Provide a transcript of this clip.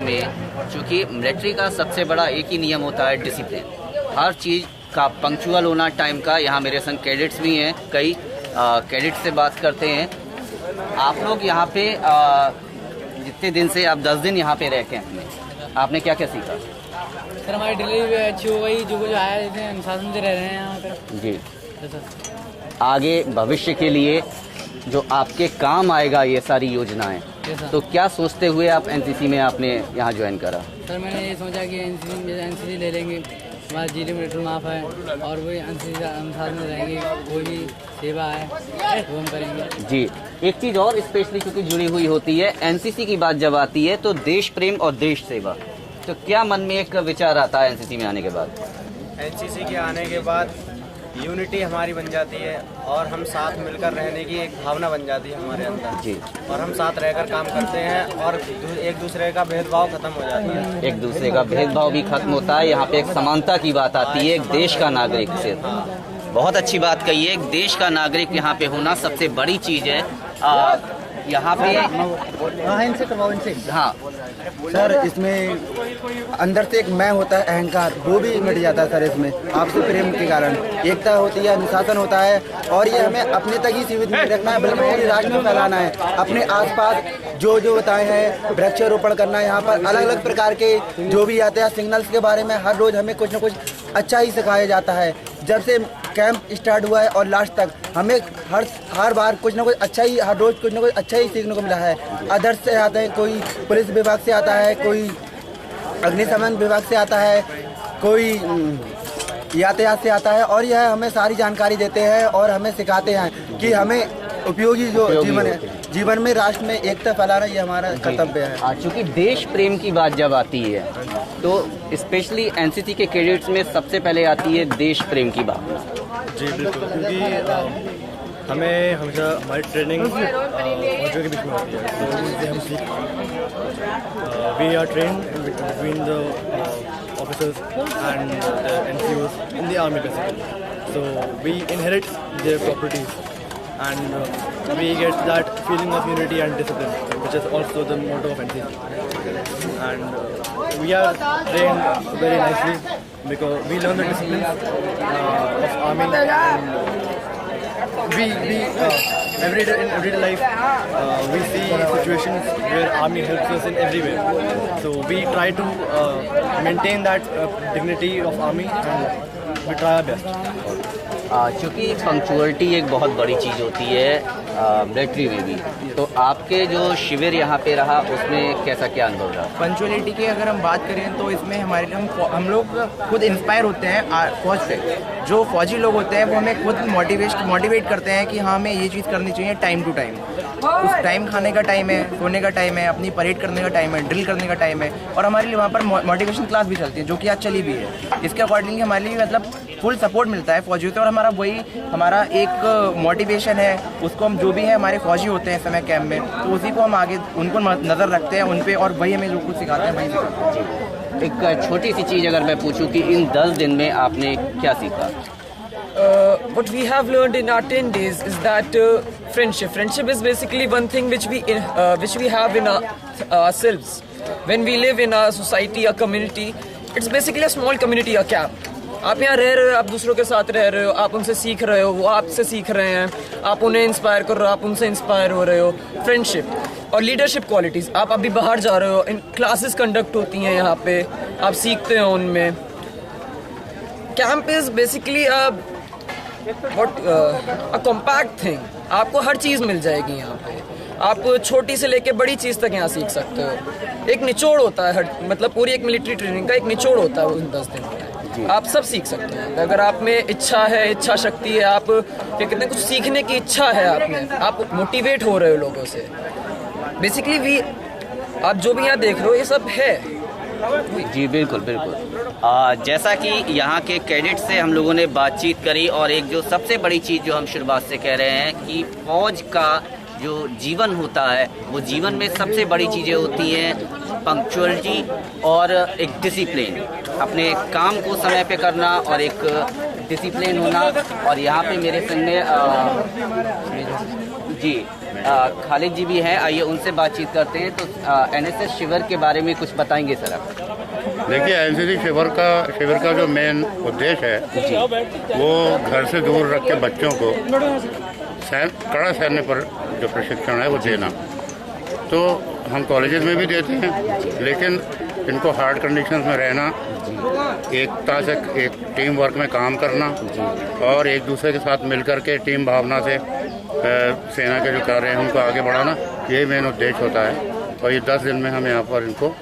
में चूँकि मिलिट्री का सबसे बड़ा एक ही नियम होता है डिसिप्लिन, हर चीज़ का पंक्चुअल होना टाइम का। यहाँ मेरे संग कैडेट्स भी हैं, कई कैडेट से बात करते हैं। आप लोग यहाँ पे जितने दिन से आप 10 दिन यहाँ पे रह कैंप में, आपने क्या क्या सीखा? सर हमारी डिलीवरी भी अच्छी हो गई, जो आया जैसे अनुशासन से रह रहे हैं यहाँ पे जी। आगे भविष्य के लिए जो आपके काम आएगा ये सारी योजनाएं, तो क्या सोचते हुए आप एनसीसी में आपने यहाँ ज्वाइन करा? सर मैंने ये सोचा कि एनसीसी ले लेंगे, हमारा जीडी मीटर माफ है और वही एनसीसी अनुशासन में रहेंगे, कोई भी सेवा है वो हम करेंगे। जी, एक चीज़ और स्पेशली क्योंकि जुड़ी हुई होती है, एनसीसी की बात जब आती है तो देश प्रेम और देश सेवा, तो क्या मन में एक विचार आता है एनसीसी में आने के बाद? एनसीसी के आने के बाद यूनिटी हमारी बन जाती है और हम साथ मिलकर रहने की एक भावना बन जाती है हमारे अंदर जी, और हम साथ रहकर काम करते हैं और एक दूसरे का भेदभाव खत्म हो जाती है। एक दूसरे का भेदभाव भी खत्म होता है, यहाँ पे एक समानता की बात आती है, एक देश का नागरिक से। बहुत अच्छी बात कही है, एक देश का नागरिक यहाँ पे होना सबसे बड़ी चीज़ है। यहाँ पे हाँ सर, इसमें अंदर से एक मैं होता है अहंकार, वो भी मिट जाता है सर। इसमें आपसी प्रेम के कारण एकता होती है, अनुशासन होता है और ये हमें अपने तक ही सीमित नहीं रखना है बल्कि पूरी राष्ट्र में फैलाना है। अपने आसपास जो बताए हैं, वृक्षारोपण करना है, यहाँ पर अलग अलग प्रकार के जो भी आते हैं सिग्नल्स के बारे में हर रोज़ हमें कुछ न कुछ अच्छा ही सिखाया जाता है। जब से कैंप स्टार्ट हुआ है और लास्ट तक हमें हर बार कुछ ना कुछ अच्छा ही, हर रोज़ कुछ ना कुछ अच्छा ही सीखने को मिला है। अदर्स से आते हैं, कोई पुलिस विभाग से आता है, कोई अग्निशमन विभाग से आता है, कोई यातायात से आता है और यह हमें सारी जानकारी देते हैं और हमें सिखाते हैं कि हमें उपयोगी जो जीवन है, जीवन में राष्ट्र में एकता फैलाना ये हमारा कर्तव्य है। चूँकि देश प्रेम की बात जब आती है तो स्पेशली एनसीसी के कैडेट्स में सबसे पहले आती है देश प्रेम की भावना। जी बिल्कुल, क्योंकि हमें हमेशा हमारी ट्रेनिंग फौजियों के बीच में होती है, तो उनसे हम सीख we are train between the officers and NCOs in the army basically. So we inherit their properties and we get that feeling of unity and discipline, which is also the motto of NCC. And we are trained very nicely because we learn the disciplines of army. And we in everyday life we see situations where army helps us in every way. So we try to maintain that dignity of army and we try our best. चूँकि punctuality एक बहुत बड़ी चीज़ होती है military में भी, तो आपके जो शिविर यहाँ पे रहा उसमें कैसा क्या अनुभव रहा? पंक्चुअलिटी की अगर हम बात करें तो इसमें हमारे लिए हम लोग खुद इंस्पायर होते हैं फौज से। जो फौजी लोग होते हैं वो हमें खुद मोटिवेट करते हैं कि हाँ हमें ये चीज़ करनी चाहिए टाइम टू टाइम। उस टाइम खाने का टाइम है, सोने का टाइम है, अपनी परेड करने का टाइम है, ड्रिल करने का टाइम है और हमारे लिए वहाँ पर मोटिवेशन क्लास भी चलती है जो कि आज चली भी है। इसके अकॉर्डिंग हमारे लिए मतलब फुल सपोर्ट मिलता है फौजियों से और हमारा एक मोटिवेशन है। उसको हम जो भी है हमारे फौजी होते हैं समय कैंप में, तो उसी को हम आगे उनको नज़र रखते हैं उन पे और वही हमें जो कुछ सिखाते हैं वही सिखाते हैं। एक छोटी सी चीज़ अगर मैं पूछूं कि इन 10 दिन में आपने क्या सीखा? What we have learned in our 10 days is that friendship is basically one thing which we have in ourselves. When we live in a society, a community, it's basically a small community, a camp. आप यहाँ रह रहे हो, आप दूसरों के साथ रह रहे हो, आप उनसे सीख रहे हो, वो आपसे सीख रहे हैं, आप उन्हें इंस्पायर कर रहे हो, आप उनसे इंस्पायर हो रहे हो। फ्रेंडशिप और लीडरशिप क्वालिटीज़, आप अभी बाहर जा रहे हो, इन क्लासेस कंडक्ट होती हैं यहाँ पे, आप सीखते हो उनमें। Camp is basically a compact thing, आपको हर चीज़ मिल जाएगी यहाँ पे। आप छोटी से लेके बड़ी चीज़ तक यहाँ सीख सकते हो। एक निचोड़ होता है मतलब पूरी एक मिलिट्री ट्रेनिंग का एक निचोड़ होता है उन 10 दिन में। आप सब सीख सकते हैं अगर आप में इच्छा है, इच्छा शक्ति है, आप क्या कहते हैं कुछ सीखने की इच्छा है आप में, आप मोटिवेट हो रहे हो लोगों से। बेसिकली आप जो भी यहाँ देख रहे हो ये सब है। जी बिल्कुल बिल्कुल। जैसा कि यहाँ के कैडेट से हम लोगों ने बातचीत करी और एक जो सबसे बड़ी चीज़ जो हम शुरुआत से कह रहे हैं कि फौज का जो जीवन होता है वो जीवन में सबसे बड़ी चीज़ें होती हैं पंक्चुअलिटी और एक डिसिप्लिन, अपने काम को समय पे करना और एक डिसिप्लिन होना। और यहाँ पे मेरे संग में जी खालिद जी भी हैं, आइए उनसे बातचीत करते हैं। तो एनएसएस शिविर के बारे में कुछ बताएंगे सर आप? देखिए, एनसीसी शिविर का जो मेन उद्देश्य है वो घर से दूर रख के बच्चों को कड़ा सैन्य पर जो प्रशिक्षण है वो देना। तो हम कॉलेजेस में भी देते हैं, लेकिन इनको हार्ड कंडीशंस में रहना, एकता से एक टीम वर्क में काम करना और एक दूसरे के साथ मिलकर के टीम भावना से सेना के जो कार्य हैं उनको आगे बढ़ाना, यही मेन उद्देश्य होता है। और ये 10 दिन में हम यहाँ पर इनको